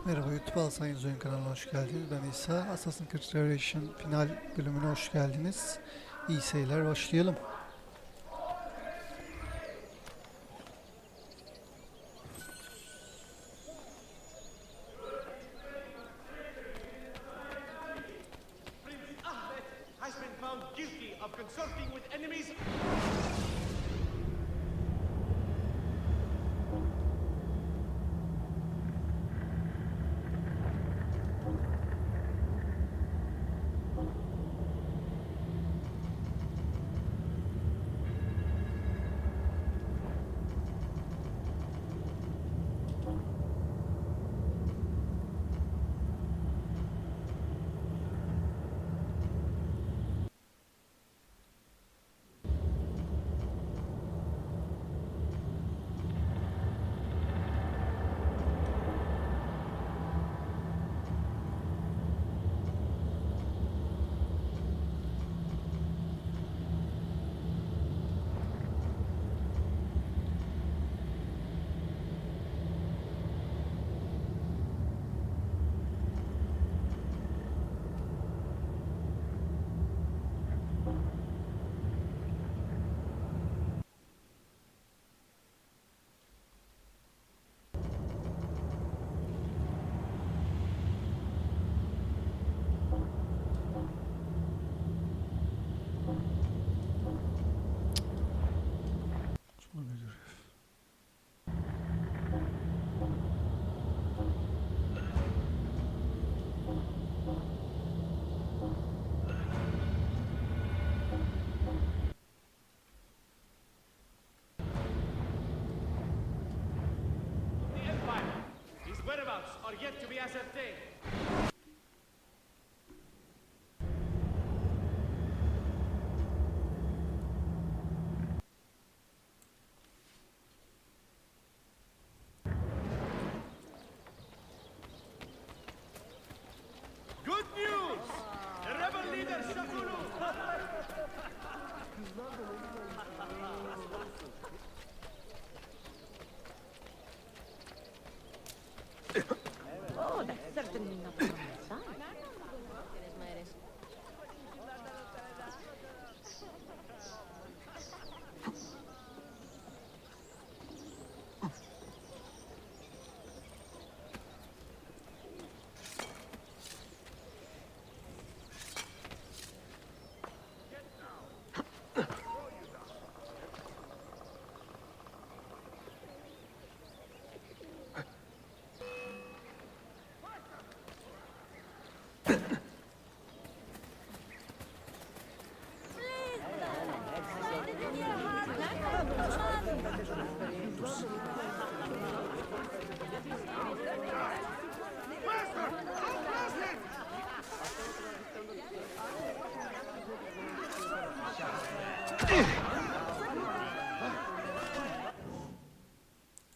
Merhaba YouTube ALSENYAZ Oyun kanalına hoş geldiniz. Ben İsa. Assassin's Creed Revelation final bölümüne hoş geldiniz. İyi seyirler, başlayalım. Are yet to be ascertained. Good news! The rebel leader Shakulu! Oh, that's certainly not from the side.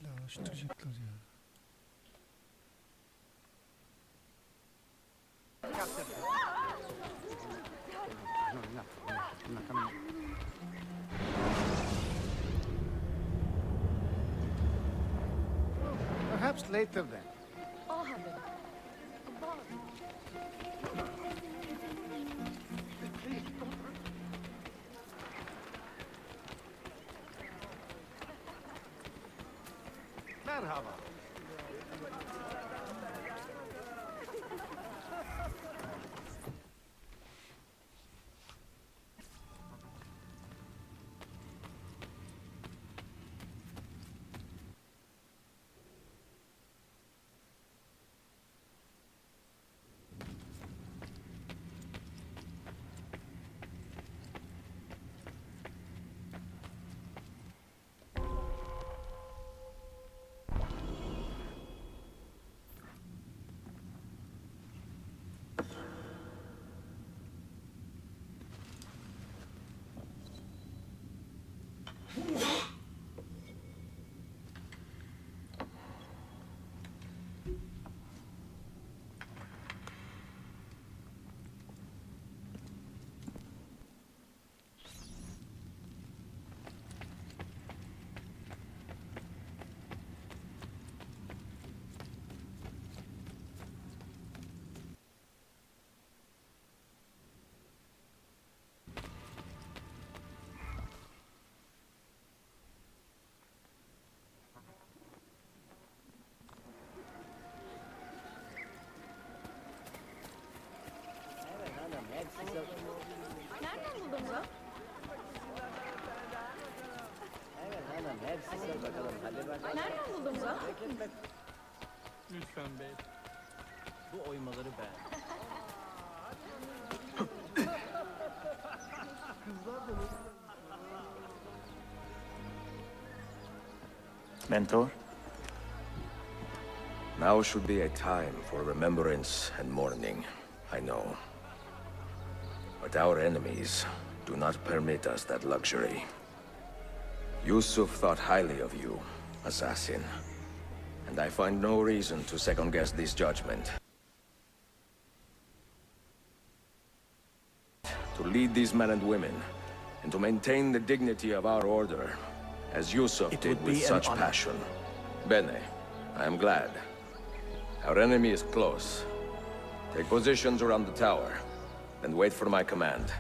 Yavaştıracaklar ya. Perhaps later then. Merhaba. Nereden buldun bunu? Nereden buldun bunu? Lütfen bey. Bu oymaları beğen. Mentor? Now should be a time for remembrance and mourning, I know. But our enemies do not permit us that luxury. Yusuf thought highly of you, assassin. And I find no reason to second-guess this judgment. To lead these men and women, and to maintain the dignity of our order, as Yusuf It did would with be an such honor. passion. Bene, I am glad. Our enemy is close. Take positions around the tower, and wait for my command.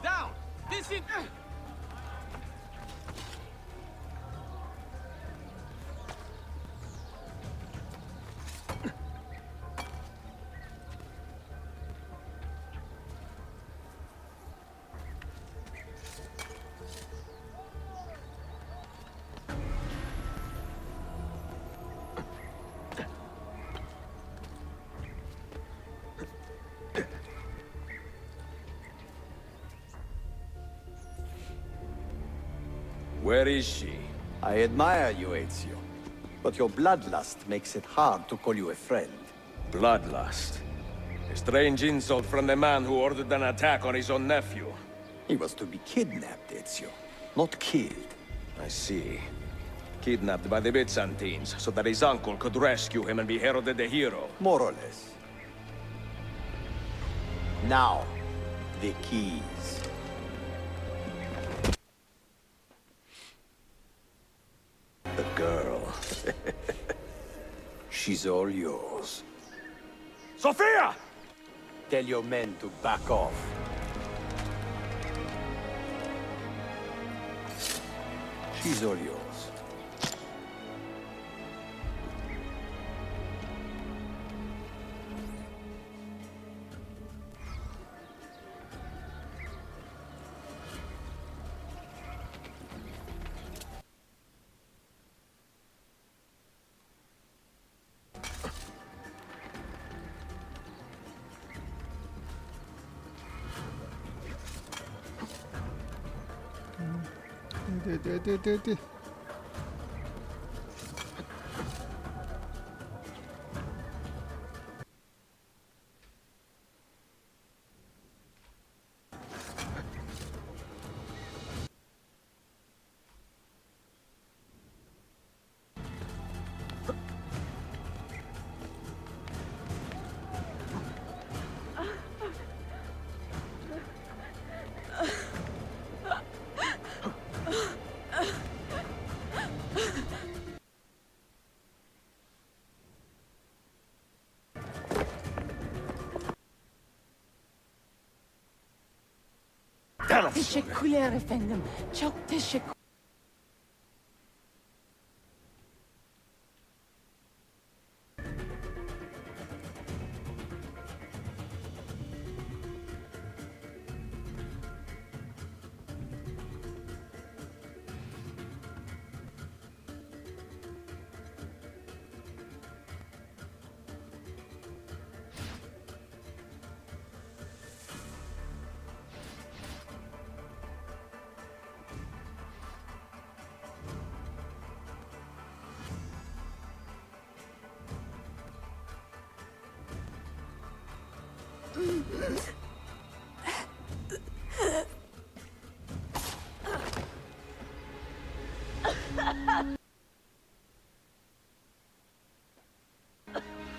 Down! This is... Where is she? I admire you, Ezio. But your bloodlust makes it hard to call you a friend. Bloodlust. A strange insult from the man who ordered an attack on his own nephew. He was to be kidnapped, Ezio, not killed. I see. Kidnapped by the Byzantines so that his uncle could rescue him and be heralded a hero. More or less. Now, the keys. The girl. She's all yours. Sophia! Tell your men to back off. She's all yours. Hadi. Teşekkürler efendim. Çok teşekkür.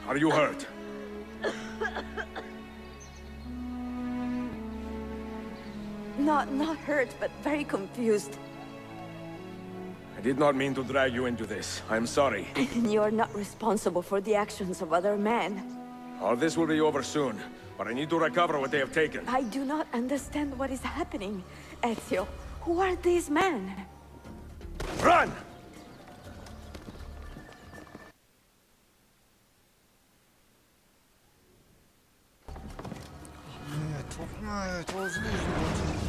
Are you hurt? Not hurt, but very confused. I did not mean to drag you into this. I'm sorry. You're not responsible for the actions of other men. All this will be over soon, but I need to recover what they have taken. I do not understand what is happening. Ezio, who are these men? Run! Evet, ağzını yüzünü.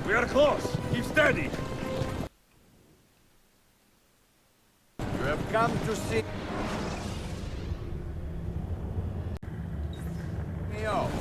We are close. Keep steady. You have come to see me off.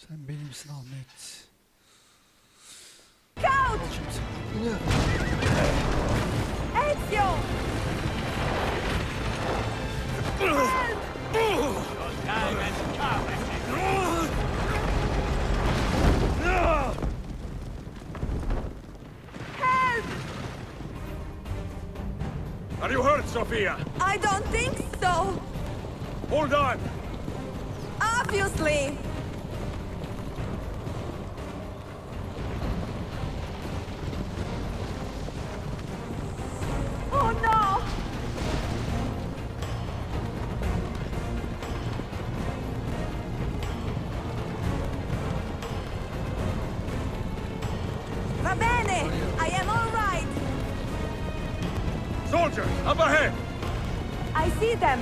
Sen benimsin Ahmet. Scout! Al şimdi sen. Yine. Ezio! Help! Are you hurt, Sophia? I don't think so. Hold on. Obviously. Oh no! Va bene! I am all right! Soldiers, up ahead. I see them!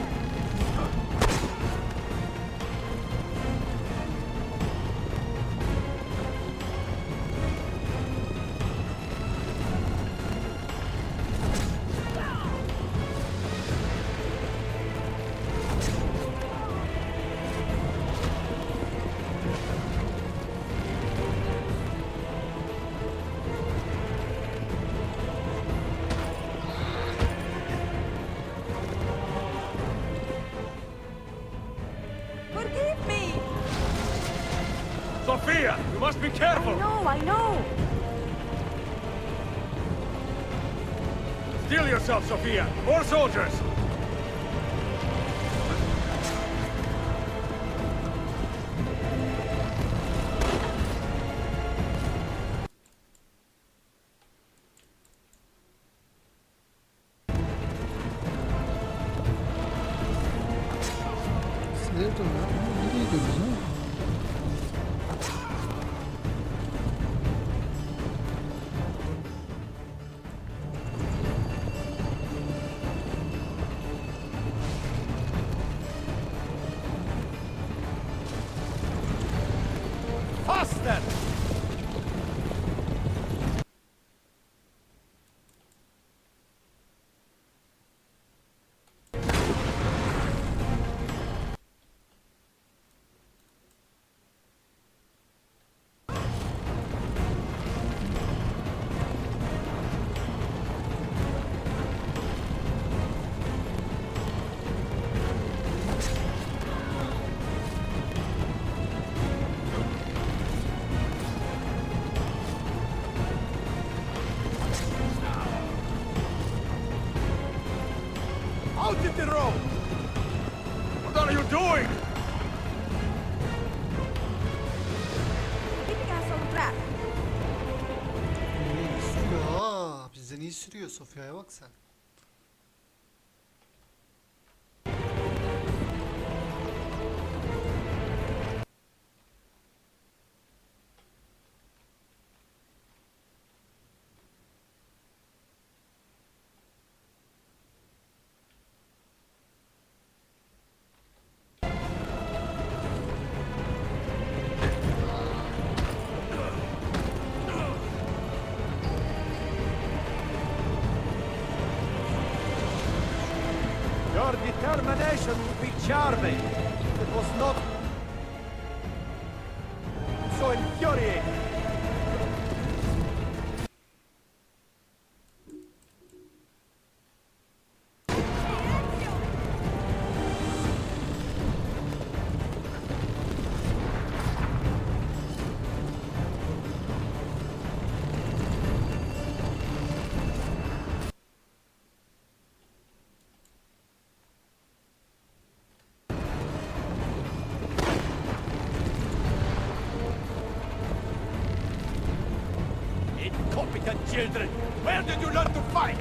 Forgive me! Sophia, you must be careful. I know! Steel yourself, Sophia. More soldiers. Nerede o ya? Nereye gidiyoruz ha? the road! What are you doing? Keeping us on track. İyi sürüyor ha. Bizden iyi sürüyor, Sofya'ya bak sen. Your determination would be charming. It was not so infuriating. Incompetent children! Where did you learn to fight?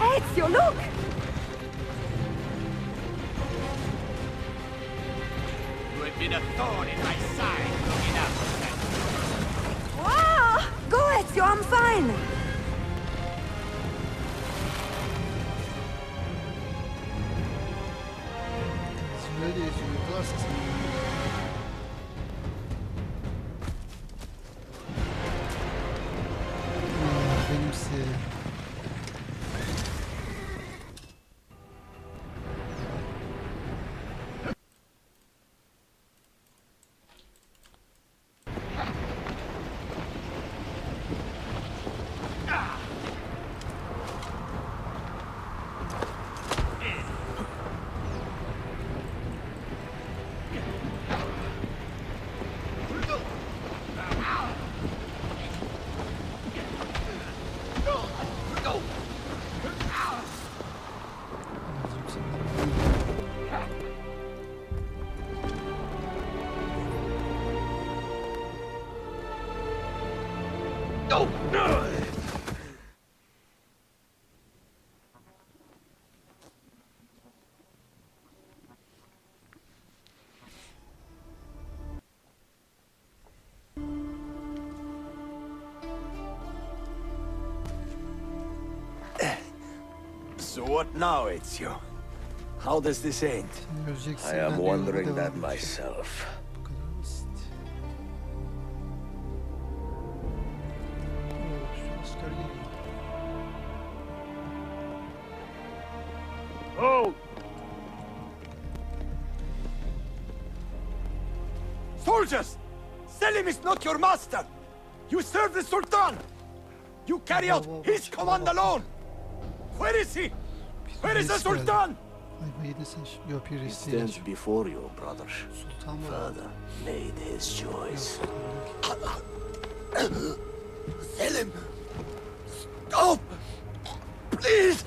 Ezio, look! You have been a thorn in my side long enough. Wow! Go, Ezio, I'm fine. Ezio'ya da ezio'larsa sen. Benimsi. So what now, Ezio? How does this end? Göreceksin. I ben de am yoluma wondering devam that edeceğim. myself. Bu kadar basit. Oo, şu asker geliyor. Oh! Soldiers! Selim is not your master! You serve the Sultan! You carry out his command alone! Where is he? Where is the Sultan? Ayva yedesin şimdi. Yok, bir He reis stands değil. before you, brother. Sultan var. Father made his choice. Selim! Stop! Please!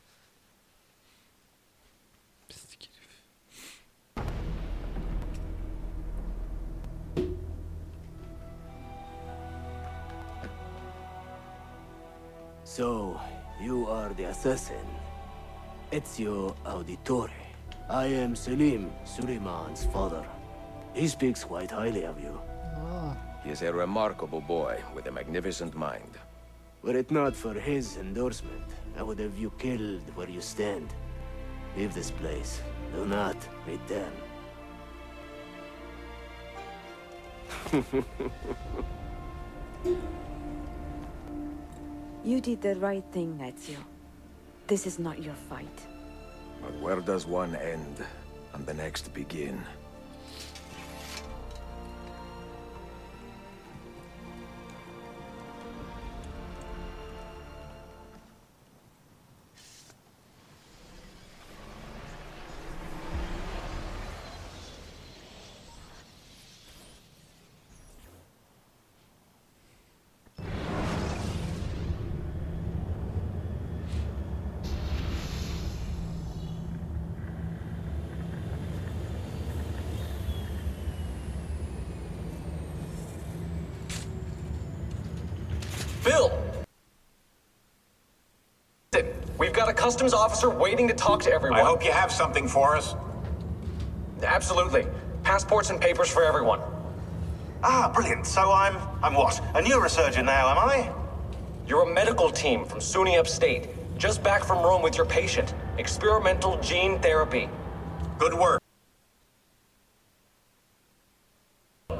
Pislik herif. So, you are the assassin. Ezio Auditore. I am Selim, Suleiman's father. He speaks quite highly of you. Aa, He is a remarkable boy with a magnificent mind. Were it not for his endorsement, I would have you killed where you stand. Leave this place. Do not return. You did the right thing, Ezio. This is not your fight. But where does one end and the next begin? Bill! We've got a customs officer waiting to talk to everyone. I hope you have something for us. Absolutely. Passports and papers for everyone. Ah, brilliant. So I'm what? A neurosurgeon now, am I? You're a medical team from SUNY Upstate. Just back from Rome with your patient. Experimental gene therapy. Good work.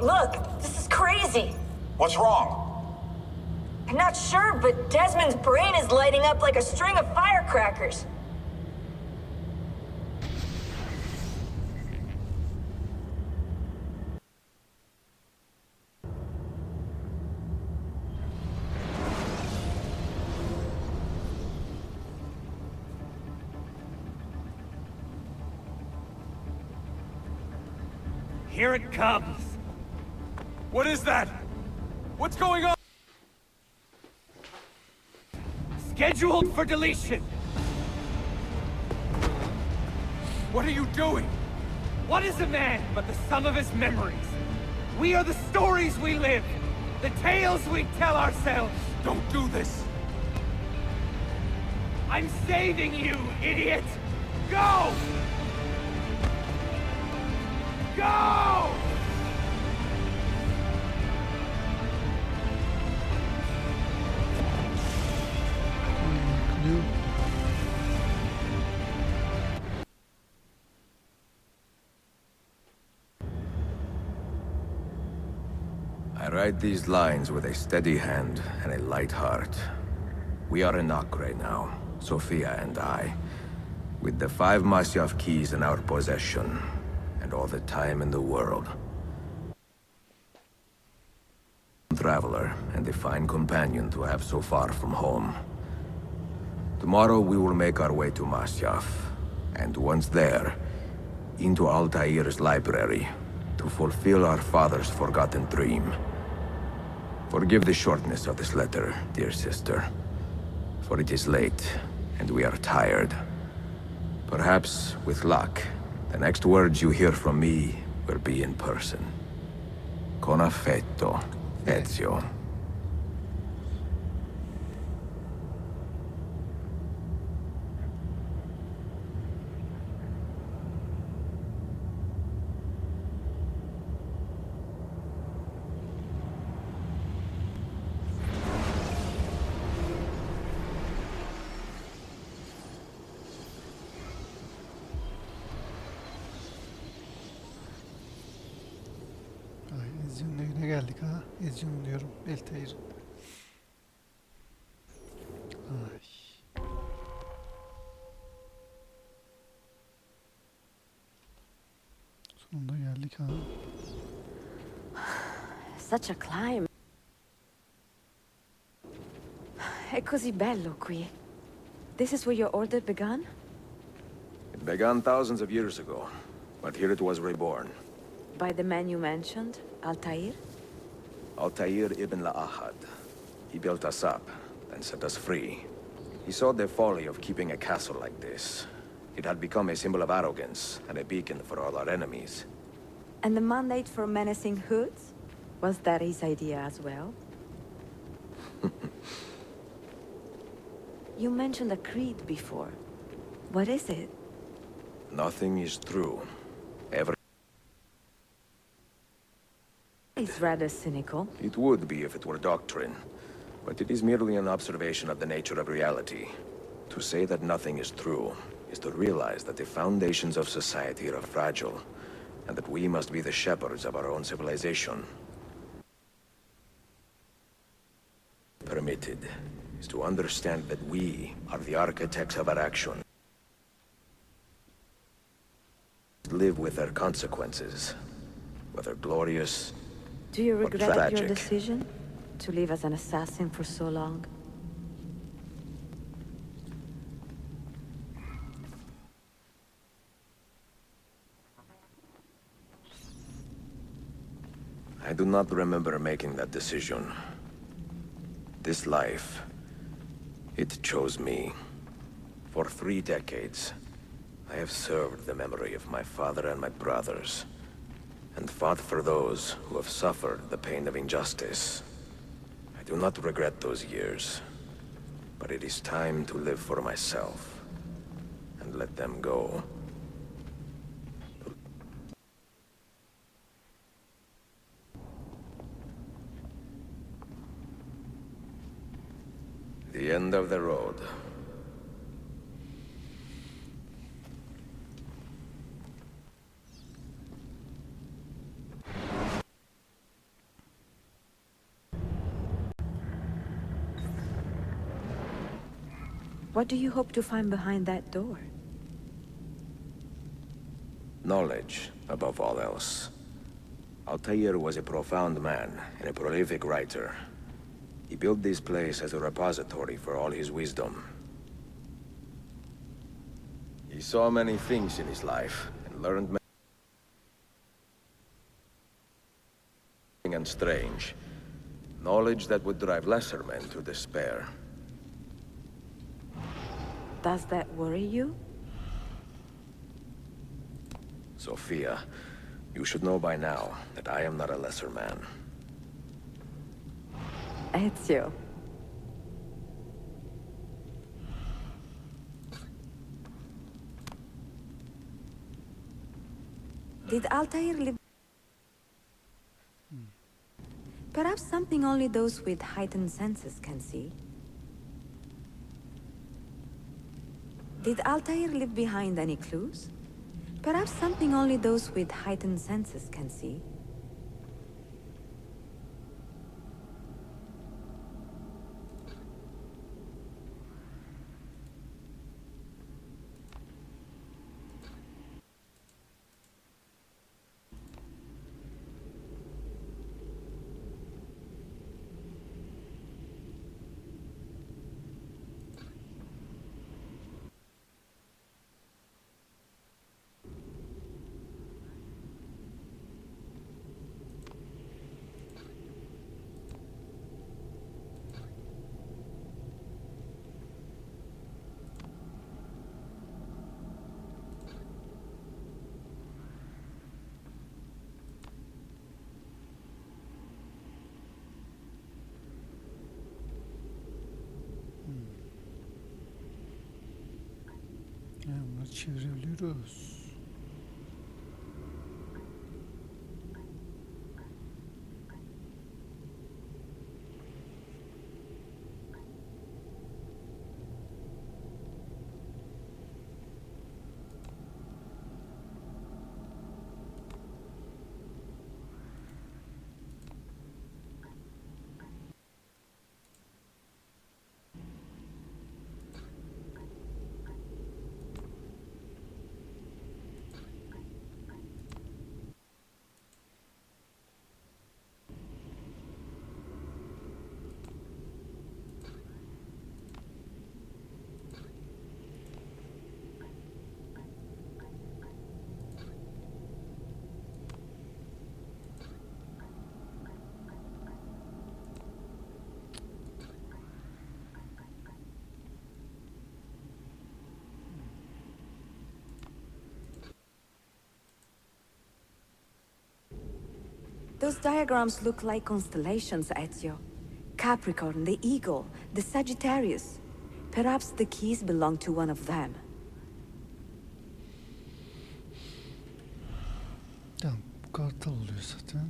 Look, this is crazy. What's wrong? I'm not sure, but Desmond's brain is lighting up like a string of firecrackers. Here it comes. What is that? What's going on? Scheduled for deletion. What are you doing? What is a man but the sum of his memories? We are the stories we live, the tales we tell ourselves. Don't do this. I'm saving you, idiot! Go! Go! Clue. I write these lines with a steady hand and a light heart. We are in Acre now, Sofia and I, with the 5 Masyaf keys in our possession, and all the time in the world. Traveler, and a fine companion to have so far from home. Tomorrow we will make our way to Masyaf, and once there, into Altair's library, to fulfill our father's forgotten dream. Forgive the shortness of this letter, dear sister, for it is late, and we are tired. Perhaps, with luck, the next words you hear from me will be in person. Con affetto, Ezio. Ay, Ezio'nun evine geldik ha. Ezio'nun diyorum. Altair'in. Ay. Sonunda geldik ha. Such a climb. È così bello qui. This is where your order began? It began thousands of years ago, but here it was reborn. By the man you mentioned, Altair? Altair ibn La'ahad. He built us up, and set us free. He saw the folly of keeping a castle like this. It had become a symbol of arrogance, and a beacon for all our enemies. And the mandate for menacing hoods? Was that his idea as well? You mentioned a creed before. What is it? Nothing is true. Ever. It's rather cynical. It would be if it were doctrine, but it is merely an observation of the nature of reality. To say that nothing is true is to realize that the foundations of society are fragile, and that we must be the shepherds of our own civilization. permitted is to understand that we are the architects of our action. Live with their consequences, whether glorious Do you or regret your tragic. decision to live as an assassin for so long? I do not remember making that decision. This life, it chose me. For 3 decades, I have served the memory of my father and my brothers, and fought for those who have suffered the pain of injustice. I do not regret those years, but it is time to live for myself, and let them go. The end of the road. What do you hope to find behind that door? Knowledge, above all else. Altair was a profound man and a prolific writer. He built this place as a repository for all his wisdom. He saw many things in his life and learned many and strange. Knowledge that would drive lesser men to despair. Does that worry you? Sophia, you should know by now that I am not a lesser man. Ezio. Did Altair live? Perhaps something only those with heightened senses can see. Did Altair leave behind any clues? Perhaps something only those with heightened senses can see. Bunları çevirebiliyoruz. Those diagrams look like constellations, Ezio. Capricorn, the Eagle, the Sagittarius. Perhaps the keys belong to one of them. Tamam, bu kartal oluyor zaten.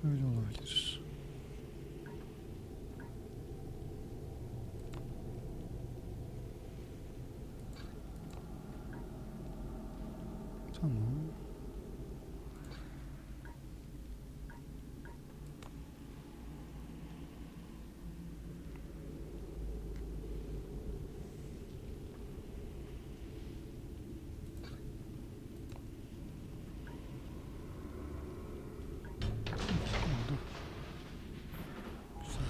Şöyle olabilir. Tamam. Oldu. Güzel.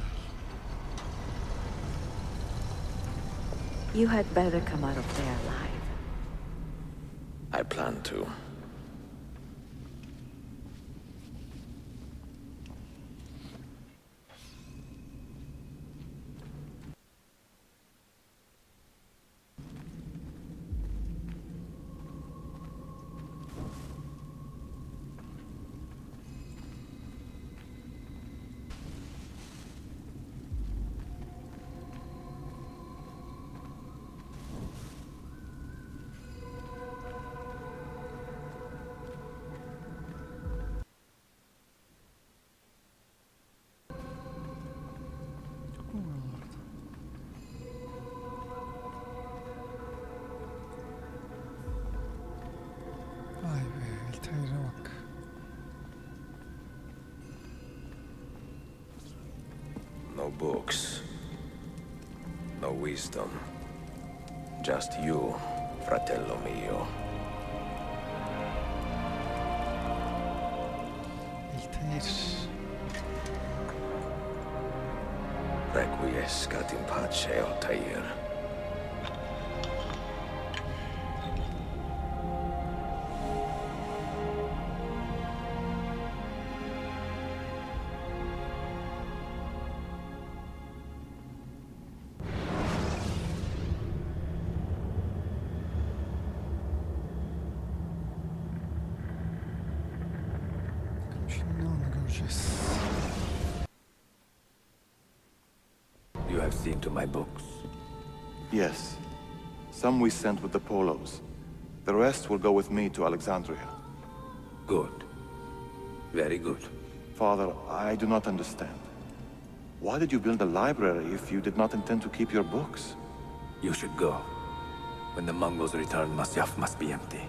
You had better come out of there alive. I plan to. Yok mu buralarda? Vay be, İlter'e bak. No books. No wisdom. Just you, fratello mio. İlter. Requiescat in pace, Altair. Şimdi ne onu göreceğiz. You have seen to my books. Yes. Some we sent with the Polos. The rest will go with me to Alexandria. Good. Very good. Father, I do not understand. Why did you build a library if you did not intend to keep your books? You should go. When the Mongols return, Masyaf must be empty.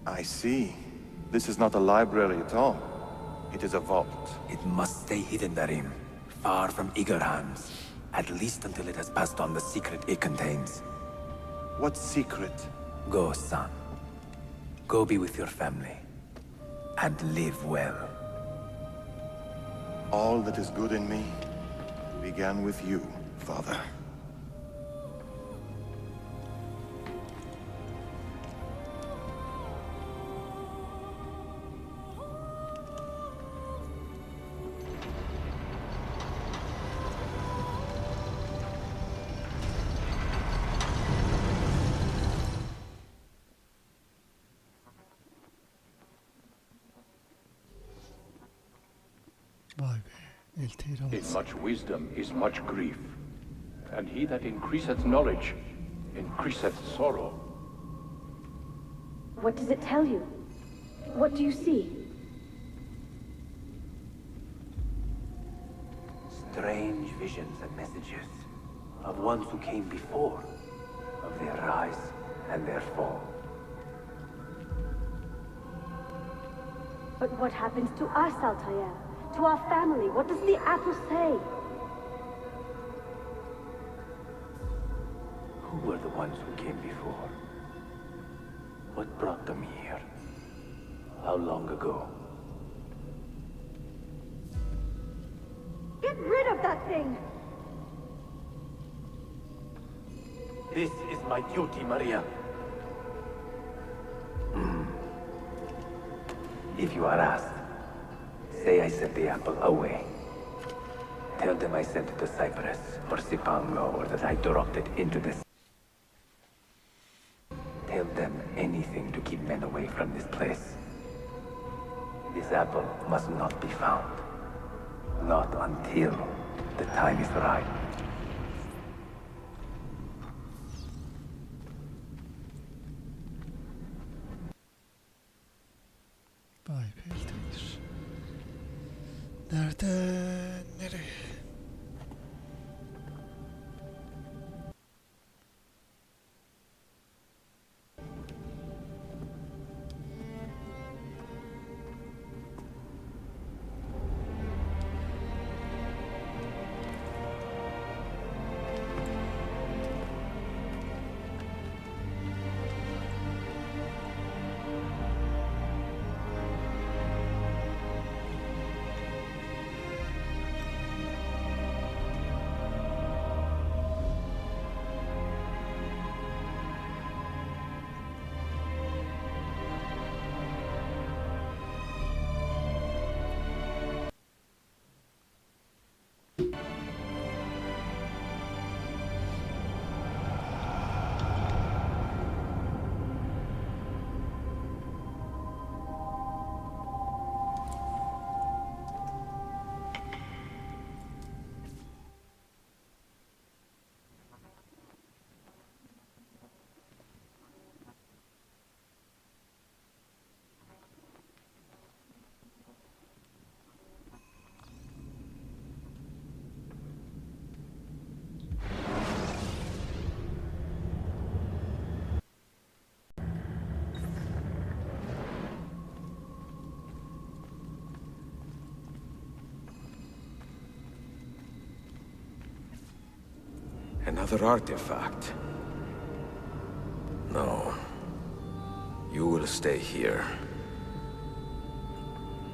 I see. This is not a library at all. It is a vault. It must stay hidden therein, far from eager hands. At least until it has passed on the secret it contains. What secret? Go, son. Go be with your family. And live well. All that is good in me began with you, Father. Vay be, İlter'e In bak. much wisdom is much grief, and he that increaseth knowledge increaseth sorrow. What does it tell you? What do you see? Strange visions and messages of ones who came before, of their rise and their fall. But what happens to us, Altair? To our family? What does the apple say? Who were the ones who came before? What brought them here? How long ago? Get rid of that thing! This is my duty, Maria. If you are asked, say I sent the apple away. Tell them I sent it to Cyprus or Cipango, or that I dropped it into the sea. Tell them anything to keep men away from this place. This apple must not be found. Not until the time is right. Vay be, İlter. Nereden nereye? Another artifact. No. You will stay here.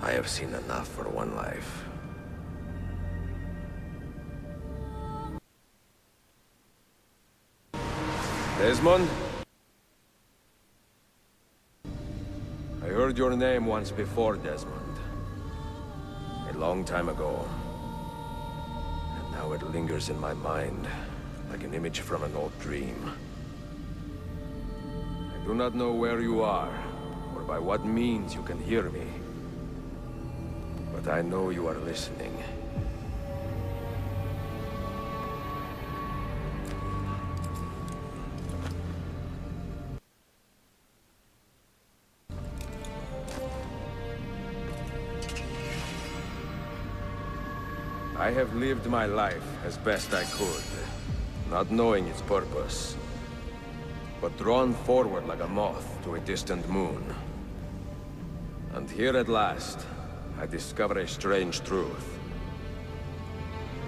I have seen enough for one life. Desmond? I heard your name once before, Desmond. A long time ago. And now it lingers in my mind, like an image from an old dream. I do not know where you are, or by what means you can hear me. But I know you are listening. I have lived my life as best I could, not knowing its purpose, but drawn forward like a moth to a distant moon. And here at last, I discover a strange truth.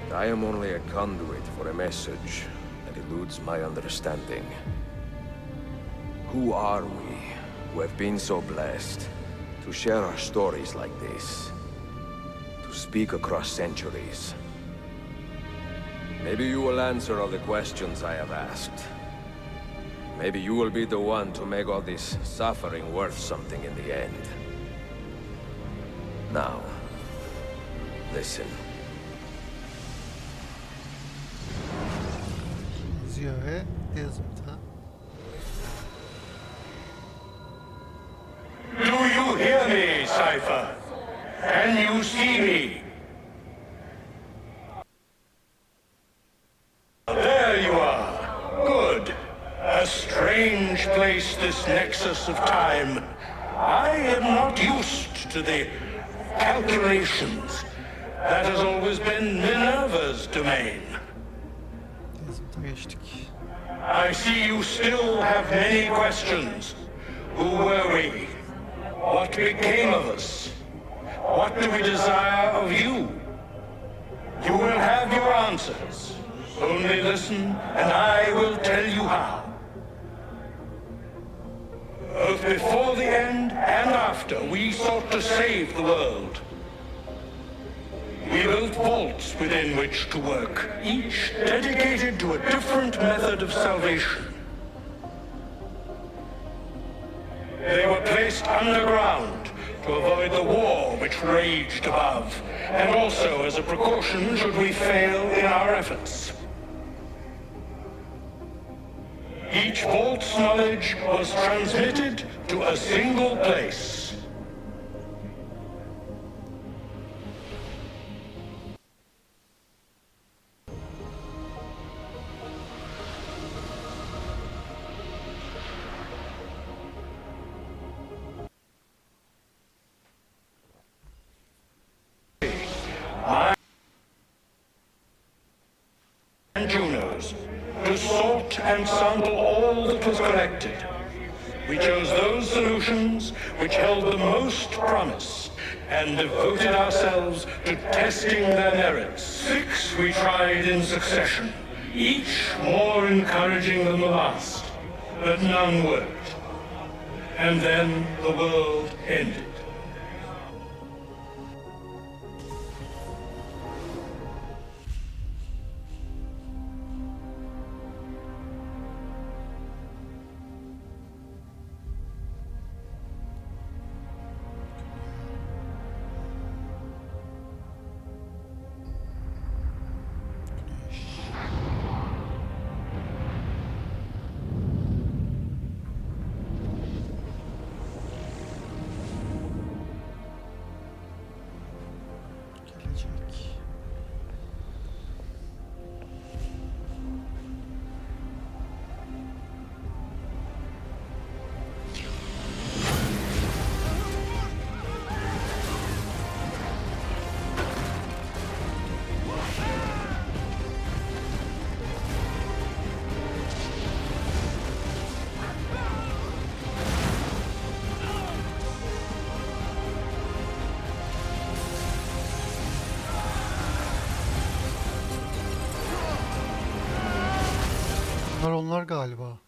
That I am only a conduit for a message that eludes my understanding. Who are we, who have been so blessed, to share our stories like this? To speak across centuries? Maybe you will answer all the questions I have asked. Maybe you will be the one to make all this suffering worth something in the end. Now, listen. Yazıyor ve yazımda. Do you hear me, Cypher? Can you see me? There you are. Good. A strange place, this nexus of time. I am not used to the calculations. That has always been Minerva's domain. Yazımda geçtik. I see you still have many questions. Who were we? What became of us? What do we desire of you? You will have your answers. Only listen, and I will tell you how. Both before the end and after, we sought to save the world. We built vaults within which to work, each dedicated to a different method of salvation. They were placed underground to avoid the war which raged above, and also as a precaution should we fail in our efforts. Each vault's knowledge was transmitted to a single place. and Junos to sort and sample all that was collected. We chose those solutions which held the most promise and devoted ourselves to testing their merits. 6 we tried in succession, each more encouraging than the last, but none worked. And then the world ended. Onlar galiba.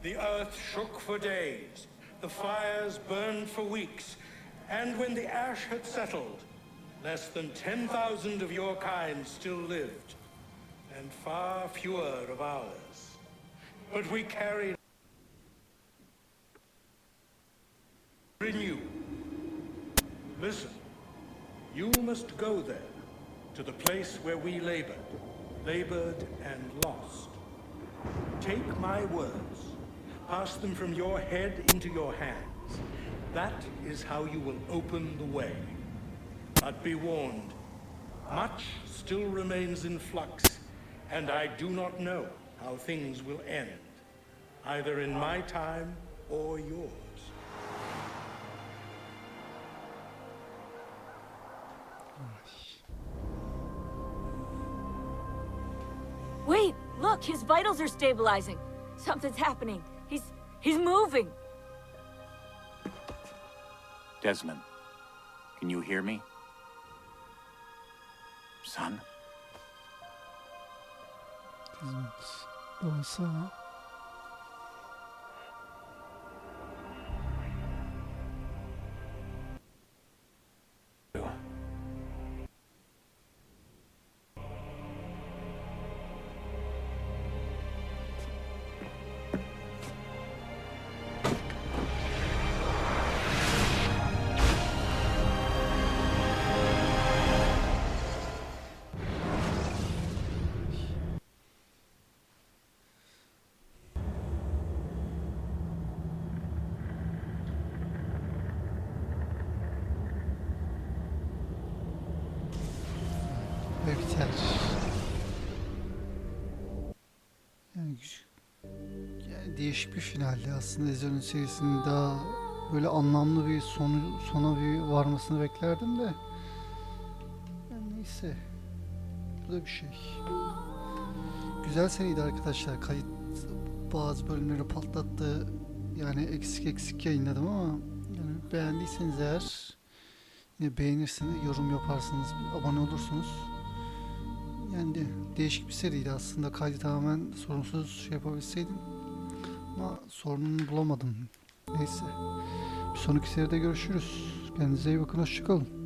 The earth shook for days, the fires burned for weeks, and when the ash had settled, less than 10,000 of your kind still lived, and far fewer of ours. But we carried renew. Listen, you must go there, to the place where we labored and lost. Take my words. Pass them from your head into your hands. That is how you will open the way. But be warned, much still remains in flux, and I do not know how things will end, either in my time or yours. Wait, look, his vitals are stabilizing. Something's happening. He's moving. Desmond, can you hear me? Son? Babası ha. Ve biter. Yani değişik bir finaldi. Aslında Ezio'nun serisinin daha böyle anlamlı bir sona bir varmasını beklerdim de. Yani neyse. Bu da bir şey. Güzel seriydi arkadaşlar. Kayıt bazı bölümleri patlattı. Yani eksik yayınladım ama yani beğendiyseniz eğer yine beğenirsiniz, yorum yaparsınız, abone olursunuz. Yani değişik bir seriydi aslında. Kaydı tamamen sorunsuz şey yapabilseydim. Ama sorununu bulamadım. Neyse. Bir sonraki seride görüşürüz. Kendinize iyi bakın. Hoşça kalın.